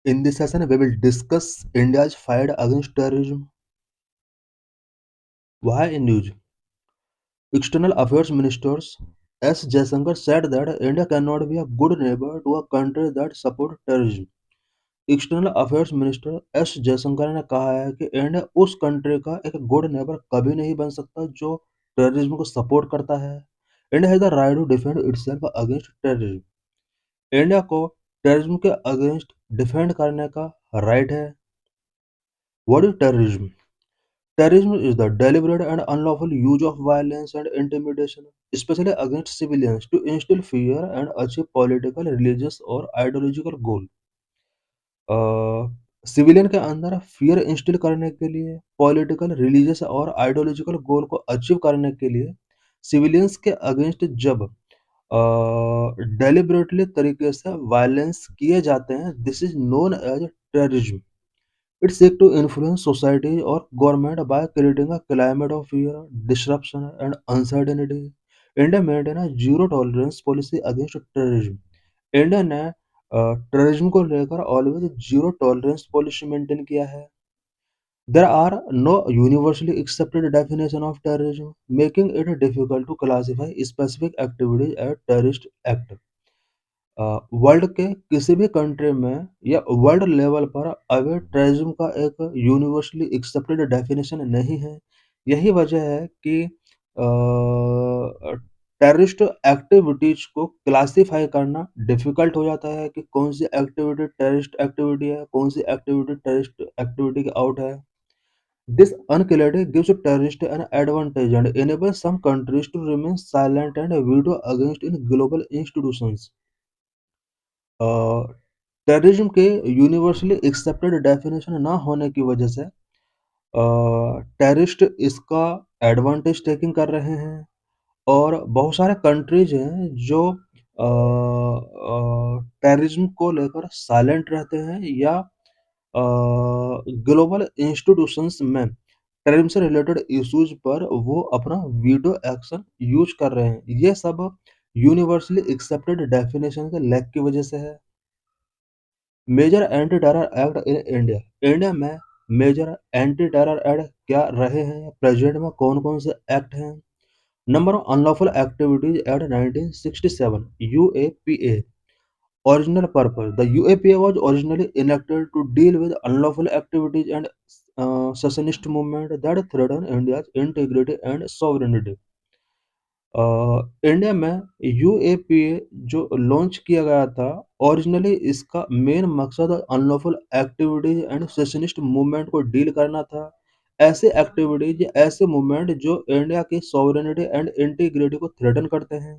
In this session, we will discuss India's fight against terrorism. Why in news? External Affairs Minister S. Jaishankar said that India cannot be a good neighbor to a country that supports terrorism. External affairs minister S Jaishankar ने कहा है कि India उस country का एक good neighbour कभी नहीं बन सकता जो टेररिज्म को सपोर्ट करता है। India has the right to defend itself against terrorism. India को टेररिज्म के अगेंस्ट डिफेंड करने का राइट है। What is terrorism? Terrorism is the deliberate and unlawful use of violence and intimidation, especially against civilians, to instill fear and achieve political, religious or ideological goal. Civilian के अंदर fear instil करने के लिए, political, religious और ideological गोल को achieve करने के लिए सिविलियंस के अगेंस्ट जब डेलिबरेटली तरीके से वायलेंस किए जाते हैं, this is known as terrorism. It seeks to influence society or government by creating a climate of fear, disruption, and uncertainty. India maintains a zero tolerance policy against terrorism. India ने terrorism को लेकर always zero tolerance policy maintain किया है। There are no universally accepted definition of terrorism, making it difficult to classify specific activities as terrorist act. World के किसी भी country में या वर्ल्ड लेवल पर अभी टेररिज्म का एक यूनिवर्सली एक्सेप्टेड डेफिनेशन नहीं है। यही वजह है कि टेररिस्ट एक्टिविटीज को क्लासिफाई करना डिफिकल्ट हो जाता है कि कौन सी एक्टिविटी टेररिस्ट एक्टिविटी है, कौन सी एक्टिविटी टेररिस्ट एक्टिविटी के आउट है। This unclarity gives terrorists an advantage and enables some countries to remain silent and veto against in global institutions. Terrorism के यूनिवर्सली एक्सेप्टेड डेफिनेशन ना होने की वजह से टेररिस्ट इसका एडवांटेज टेकिंग कर रहे हैं और बहुत सारे कंट्रीज हैं जो टेररिज्म को लेकर साइलेंट रहते हैं या ग्लोबल इंस्टीट्यूशंस में टेररिज्म से रिलेटेड इश्यूज पर वो अपना वीटो एक्शन यूज कर रहे हैं। ये सब यूनिवर्सली एक्सेप्टेड डेफिनेशन के लैक की वजह से है। Major anti terror act in India. India में मेजर एंटी टेरर एक्ट क्या रहे हैं, प्रेजेंट में कौन कौन से एक्ट हैं? Number unlawful activities act 1967 UAPA. Original purpose: The UAPA was originally enacted to deal with unlawful activities and secessionist movement that threaten India's integrity and sovereignty. India में UAPA जो लॉन्च किया गया था, ओरिजिनली इसका main मकसद unlawful activities and secessionist movement को deal करना था। ऐसे एक्टिविटीज या ऐसे मूवमेंट जो इंडिया की सॉवरेनिटी एंड इंटीग्रिटी को थ्रेटन करते हैं।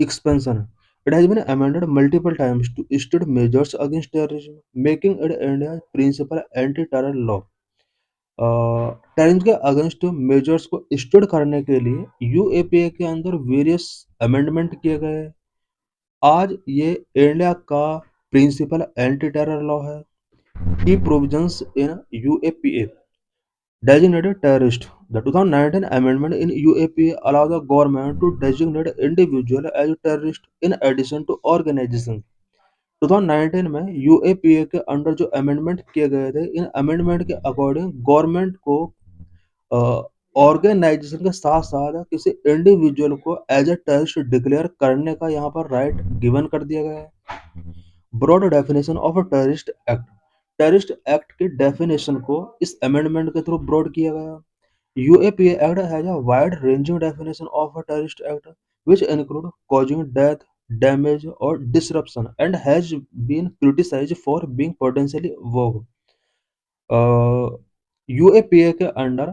Expansion: it has been amended multiple times to institute measures against terrorism, making it India principal anti terror law. Terrorism के अगेंस्ट मेजर्स को इंस्टीट्यूट करने के लिए यूएपीए के अंदर वेरियस अमेंडमेंट किए गए। आज ये इंडिया का प्रिंसिपल एंटी टेरर लॉ है। की provisions in UAPA designated terrorist. The 2019 amendment in UAPA allow the government to designate individual as terrorist in addition to organizations. 2019 में यूएपीए के अंडर जो अमेंडमेंट किए गए थे, इन अमेंडमेंट के अकॉर्डिंग गवर्नमेंट को ऑर्गेनाइजेशन के साथ साथ किसी इंडिविजुअल को एज ए टेररिस्ट डिक्लेयर करने का यहाँ पर राइट गिवन कर दिया गया है। Broad definition of a terrorist act. Terrorist act की डेफिनेशन को इस अमेंडमेंट के थ्रू ब्रॉड किया गया। UAPA act has a wide ranging definition of a terrorist act which include causing death, damage or disruption and has been criticized for being potentially vogue. UAPA के under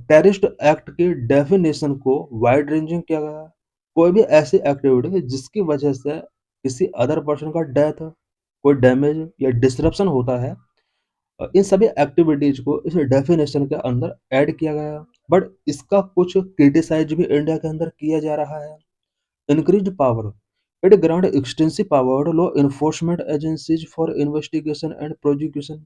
terrorist act की definition को wide ranging किया गया। कोई भी ऐसी activity जिसकी वजह से किसी अदर पर्सन का डेथ, कोई डैमेज या डिसरप्शन होता है, इन सभी एक्टिविटीज को इस डेफिनेशन के अंदर ऐड किया गया। बट इसका कुछ क्रिटिसाइज भी इंडिया के अंदर किया जा रहा है। Increased power: it grant extensive power law enforcement agencies for investigation and prosecution.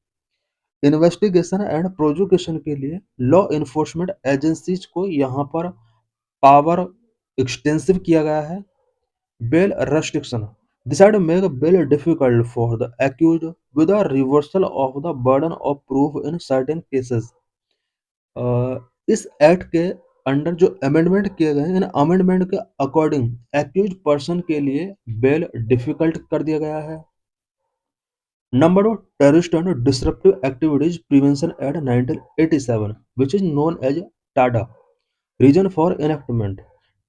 Investigation and prosecution के लिए लॉ इन्फोर्समेंट एजेंसीज को यहाँ पर पावर एक्सटेंसिव किया गया है। Bail restriction: This had made it very difficult for the accused with a reversal of the burden of proof in certain cases. अ, इस act के अंडर जो अमेंडमेंट किए गए हैं, इन अमेंडमेंट के अकॉर्डिंग एक्यूज पर्सन के लिए बेल डिफिकल्ट कर दिया गया है। Number two, terrorist and disruptive activities prevention act 1987, which is known as Tada. Reason for enactment: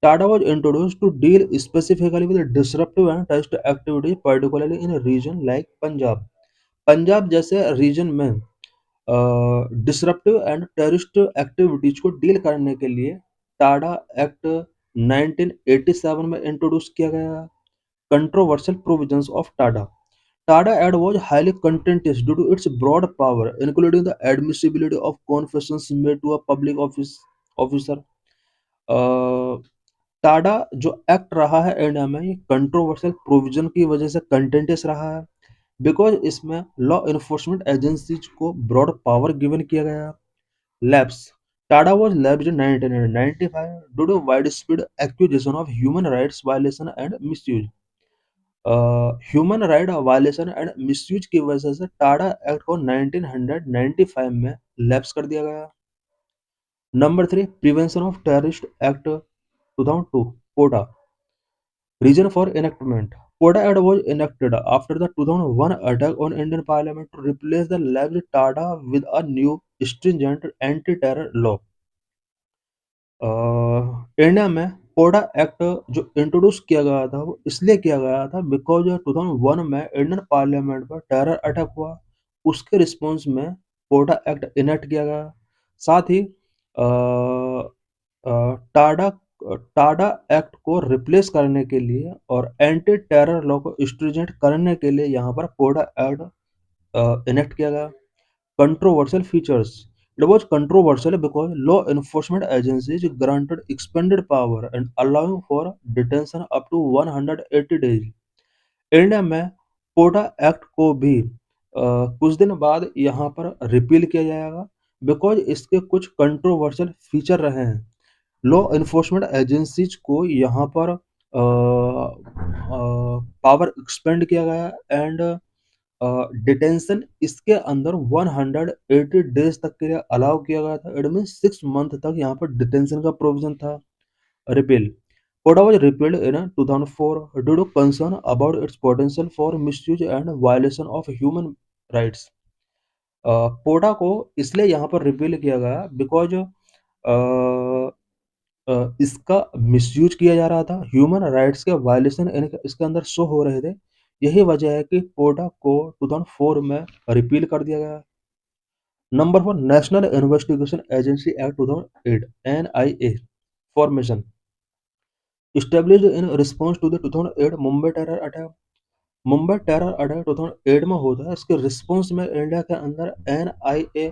TADA was introduced to deal specifically with disruptive and terrorist activities, particularly in a region like Punjab. Punjab जैसे reason में disruptive and terrorist activities को deal करने के लिए Tada act 1987 में introduce किया गया। Controversial provisions of TADA: TADA act was highly contentious due to its broad power including the admissibility of confessions made to a public officer. TADA जो act रहा है इंडिया में, ये कंट्रोवर्शियल प्रोविजन की वजह से कंटेंटियस रहा है, बिकॉज इसमें लॉ इन्फोर्समेंट एजेंसीज को ब्रॉड पावर गिवन किया गया। Lapse: Tada was lapsed in 1995 due to widespread accusation of human rights violation and misuse. Human right violation and misuse की वजह से टाडा एक्ट को 1995 में लैप्स कर दिया गया। Number three, prevention of terrorist act 2002, POTA. Reason for enactment: POTA Act was enacted after the 2001 attack on Indian Parliament to replace the lapsed TADA with a new stringent anti-terror law. India में पोडा act जो introduce किया गया था वो इसलिए किया गया था बिकॉज 2001 में इंडियन पार्लियामेंट पर टेरर अटैक हुआ। उसके रिस्पॉन्स में पोडा एक्ट इनेक्ट किया गया। साथ ही टाडा टाडा एक्ट को रिप्लेस करने के लिए और एंटी टेरर लॉ को स्ट्रिजेंट करने के लिए यहाँ पर पोडा एक्ट इनेक्ट किया गया। Controversial features: it was controversial because law enforcement agencies granted expanded power and allowing for detention up to 180 days. India में पोटा एक्ट को भी कुछ दिन बाद यहाँ पर रिपील किया जाएगा बिकॉज इसके कुछ कंट्रोवर्शियल फीचर रहे हैं। लॉ इन्फोर्समेंट एजेंसीज को यहाँ पर पावर एक्सपेंड किया गया एंड डिटेंशन इसके अंदर 180 डेज तक के लिए अलाउ किया गया था। इट मीन 6 मंथ तक यहाँ पर डिटेंशन का प्रोविजन था। Repeal: POTA was repealed in 2004 due to concern about its potential for misuse and violation of human rights. POTA को इसलिए यहाँ पर रिपील किया गया बिकॉज इसका मिसयूज किया जा रहा था, ह्यूमन राइट्स के वायलेशन इसके अंदर शो हो रहे थे। यही वजह है कि पोटा को 2004 में रिपील कर दिया गया। Number four, national investigation agency act 2008 NIA formation, established in response to the 2008 Mumbai terror attack. Mumbai terror attack 2008 में होता है, इसके रिस्पॉन्स में इंडिया के अंदर NIA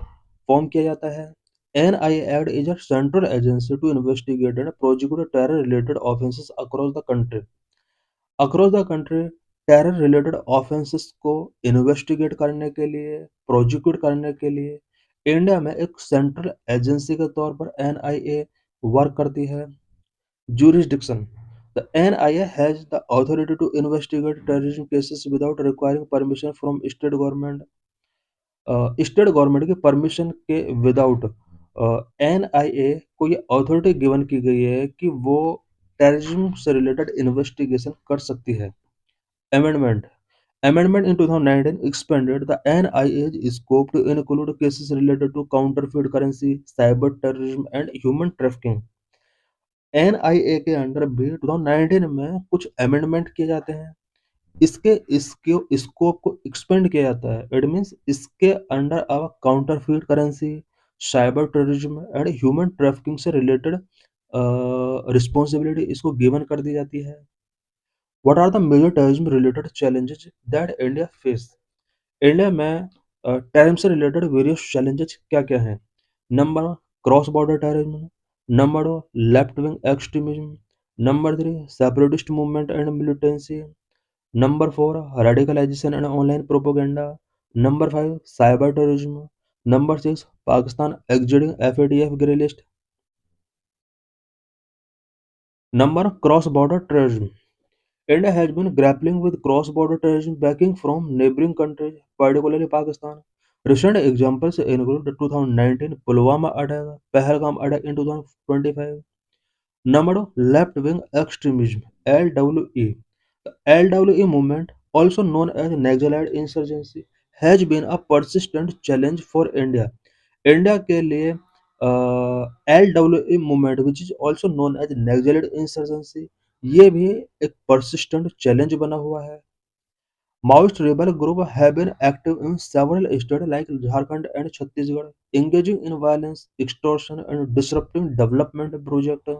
फॉर्म किया जाता है। NIA Act is a central agency to investigate and prosecute terror-related offenses across the country. Across the country, टेरर-related offenses को इन्वेस्टिगेट करने के लिए, प्रोसिक्यूट करने के लिए इंडिया में एक सेंट्रल एजेंसी के तौर पर NIA वर्क करती है। Jurisdiction: the NIA has the authority to investigate terrorism cases without requiring permission from state government. State government के परमिशन के विदाउट NIA को ये अथॉरिटी गिवन की गई है कि वो टेररिज्म से रिलेटेड इन्वेस्टिगेशन कर सकती है। Amendment: Amendment in 2019 expanded the NIA's scope to include cases related to counterfeit currency, cyber terrorism and human trafficking. NIA के अंडर भी 2019 में कुछ अमेंडमेंट किए जाते हैं। इसके इसके स्कोप को एक्सपेंड किया जाता है। इट मीन्स इसके अंडर अब counterfeit currency, cyber terrorism and human trafficking से रिलेटेड रिस्पॉन्सिबिलिटी इसको गिवन कर दी जाती है। What are the major terrorism related challenges that India face? India में टेररिज्म से रिलेटेड वेरियस चैलेंजेस क्या क्या हैं? Number one, cross border terrorism. Number two, left wing extremism. Number three, separatist movement and militancy. Number four, radicalisation and online propaganda. Number five, cyber terrorism. Number six, Pakistan exiting FATF greylist. Number cross border terrorism. India has been grappling with cross-border terrorism backing from neighboring countries, particularly Pakistan. Recent examples include the 2019 Pulwama attack, Pahalgam attack in 2025. Number of left-wing extremism (LWE). The LWE movement, also known as Naxalite insurgency, has been a persistent challenge for India. India के लिए L W E movement which is also known as Naxal insurgency, ये भी एक persistent challenge बना हुआ है. Maoist rebel group have been active in several states like Jharkhand and Chhattisgarh, engaging in violence, extortion, and disrupting development projects.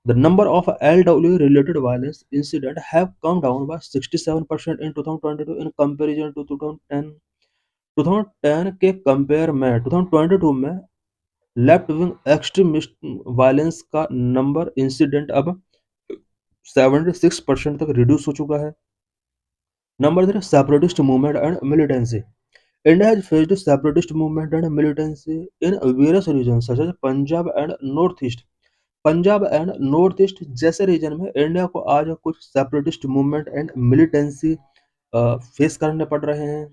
The number of LW-related violence incidents have come down by 67% in 2022 in comparison to 2010. 2010 के compare में 2022 में left wing extremist violence का number incident अब 76% तक reduce हो चुका है. Number 3, separatist movement and militancy. India has faced separatist movement and militancy in various regions such as Punjab and north east. Punjab and north east जैसे reason में India को आज कुछ separatist movement and militancy face करने पड़ रहे हैं.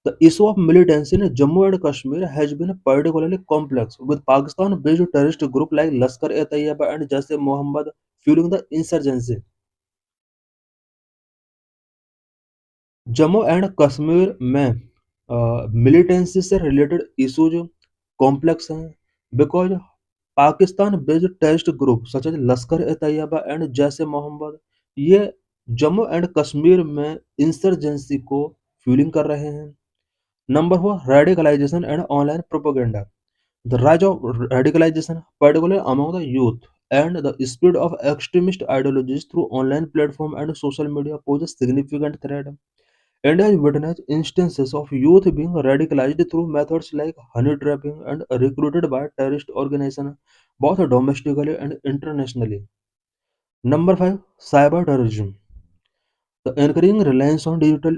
The issue of militancy in Jammu and Kashmir has been particularly complex, with Pakistan-based terrorist groups like Lashkar-e-Taiba and Jaish-e-Mohammed fueling the insurgency. Jammu and Kashmir में militancy से related issues complex हैं because Pakistan based terrorist group such as Lashkar e Taiba and Jaish e Mohammed ये Jammu and Kashmir में insurgency को fuelling कर रहे हैं. Number 4, radicalization and online propaganda. The rise of radicalization, particularly among the youth, and the spread of extremist ideologies through online platforms and social media pose a significant threat. India has witnessed instances of youth being radicalized through methods like honey trapping and recruited by terrorist organizations, both domestically and internationally. Number 5, cyber terrorism. The increasing reliance on digital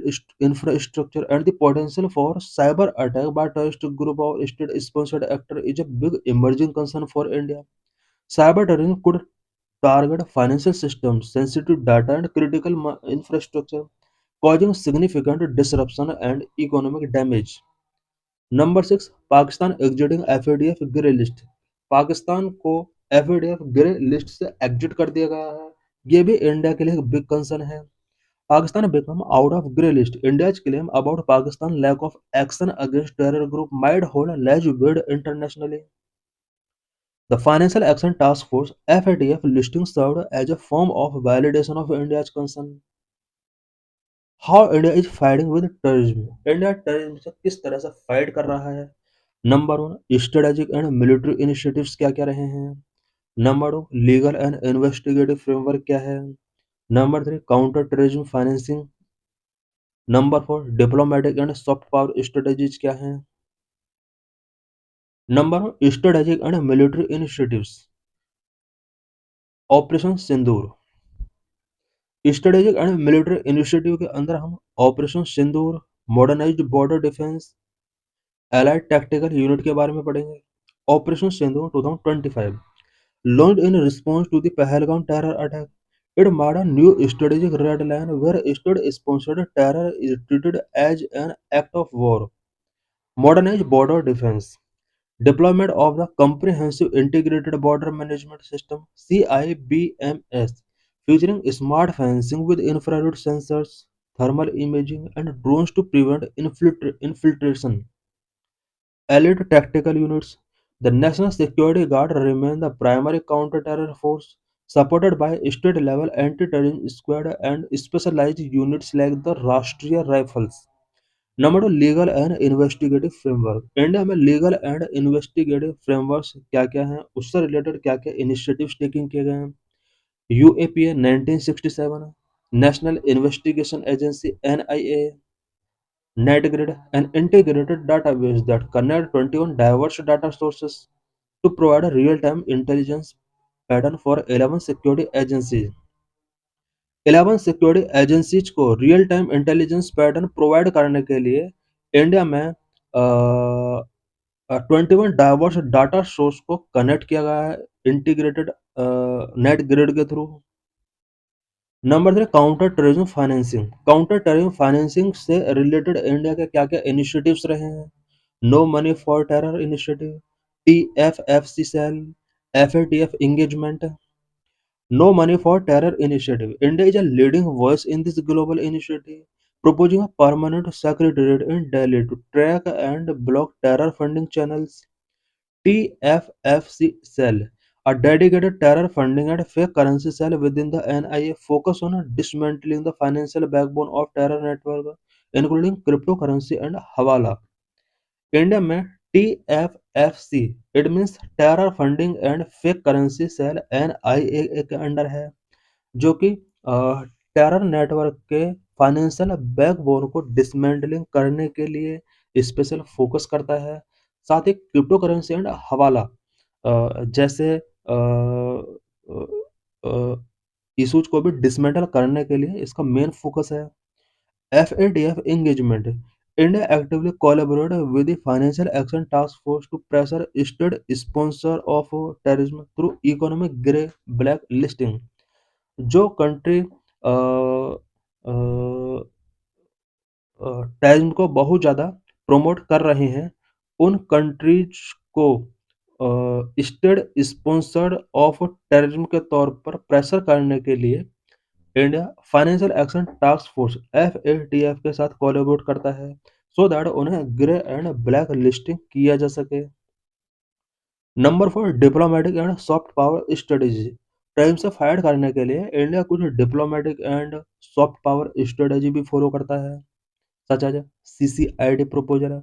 infrastructure and the potential for cyber attack by terrorist group or state-sponsored actor is a big emerging concern for India. Cyber terrorism could target financial systems, sensitive data, and critical infrastructure, causing significant disruption and economic damage. Number 6, Pakistan exiting FATF grey list. Pakistan को FATF grey list से exit कर दिया गया है. ये भी India के लिए एक बिग कंसर्न है. Pakistan become out of grey list. India's claim about Pakistan's lack of action against terror group might hold large weight internationally. The Financial Action Task Force (FATF) listing served as a form of validation of India's concern. How India is fighting with terrorism? India terrorism से किस तरह से fight कर रहा है? Number 1, strategic and military initiatives क्या क्या रहे हैं? Number 2, legal and investigative framework क्या है? Number 3, counter terrorism financing. Number 4, diplomatic and soft power strategies क्या हैं? Number 1, strategic and military initiatives. Operation Sindoor. Strategic and military initiative के अंदर हम operation Sindoor, modernised border defence, allied tactical unit के बारे में पढ़ेंगे. Operation Sindoor 2025 launched in response to the Pahalgam terror attack. It marked a new strategic red line where state-sponsored terror is treated as an act of war. Modernized border defense. Deployment of the Comprehensive Integrated Border Management System (CIBMS), featuring smart fencing with infrared sensors, thermal imaging, and drones to prevent infiltration. Allied tactical units. The National Security Guard remain the primary counter-terror force, supported by state-level anti-terrorism squad and specialized units like the Rashtriya Rifles. Number 2, legal and investigative framework. India में legal and investigative framework क्या क्या हैं, उससे related क्या क्या initiatives taking किए गए हैं. UAPA 1967, national investigation agency NIA, NATGRID, an integrated database that connects 21 diverse data sources to provide a real-time intelligence pattern for 11 security agencies. 11 security agencies को real time intelligence pattern provide करने के लिए India में 21 diverse data source को connect किया गया है integrated net grid के through. Number 3, counter terrorism financing. Counter terrorism financing से रिलेटेड इंडिया के क्या-क्या इनिशिएटिव्स रहे हैं? No money for terror initiative, TFFC cell, FATF engagement. No Money for Terror initiative. India is a leading voice in this global initiative, proposing a permanent secretariat in Delhi to track and block terror funding channels. TFFC cell, a dedicated terror funding and fake currency cell within the NIA, focus on dismantling the financial backbone of terror network, including cryptocurrency and hawala. India में TFFC, it means terror funding and fake currency cell, NIA के under है, जो कि terror network के financial backbone को dismantling करने के लिए स्पेशल फोकस करता है। साथ ही क्रिप्टो करेंसी एंड हवाला जैसे इशूज को भी डिसमेंटल करने के लिए इसका मेन फोकस है। FATF engagement. India actively collaborated with the Financial Action Task Force to pressure state sponsor of terrorism through economic grey black listing. जो कंट्री टेररिज्म को बहुत ज़्यादा प्रमोट कर रहे हैं, उन कंट्रीज को स्टेट स्पॉन्सर्ड ऑफ टेररिज्म के तौर पर प्रेशर करने के लिए India financial action task force FATF के साथ कोलैबोरेट करता है, सो दैट उन्हें ग्रे एंड ब्लैक लिस्टिंग किया जा सके। Number 4, diplomatic and soft power strategy. Time से फाइट करने के लिए इंडिया कुछ diplomatic and soft power strategy भी फॉलो करता है, such as CCID proposal,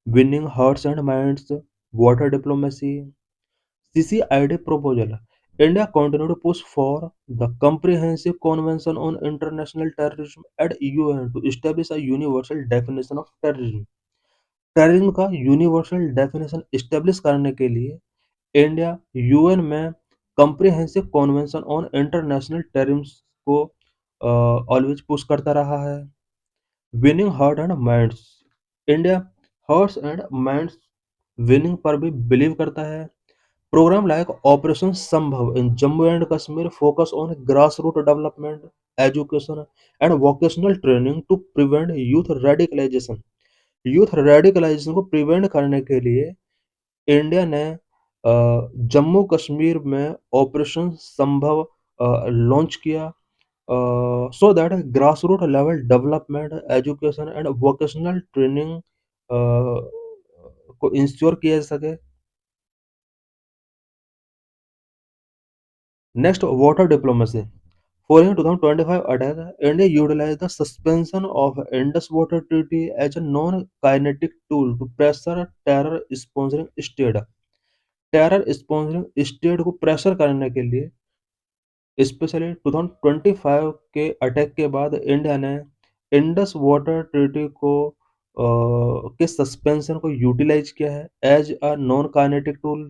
winning hearts and minds, water diplomacy. CCID proposal. India continued to push for the Comprehensive Convention on International Terrorism at UN to establish a universal definition of terrorism. Terrorism का universal definition establish करने के लिए India UN में comprehensive convention on international terrorism को always push करता रहा है। Winning heart and minds. India hearts and minds winning पर भी बिलीव करता है। Programme like operation Sambhav in Jammu and Kashmir focus on grass root development, education and vocational training to prevent youth radicalisation. Youth radicalisation को prevent करने के लिए India ने जम्मू कश्मीर में ऑपरेशन संभव लॉन्च किया, so that grass root level development, education and vocational training को ensure किया जा सके। Next, water diplomacy. Following 2025 attack, India utilized the suspension of Indus Water Treaty as a non-kinetic tool to pressure terror-sponsoring state। Terror sponsoring state को pressure करने के लिए specially 2025 के attack के बाद इंडिया ने इंडस वाटर ट्रीटी को के सस्पेंशन को यूटिलाइज किया है as a non kinetic tool.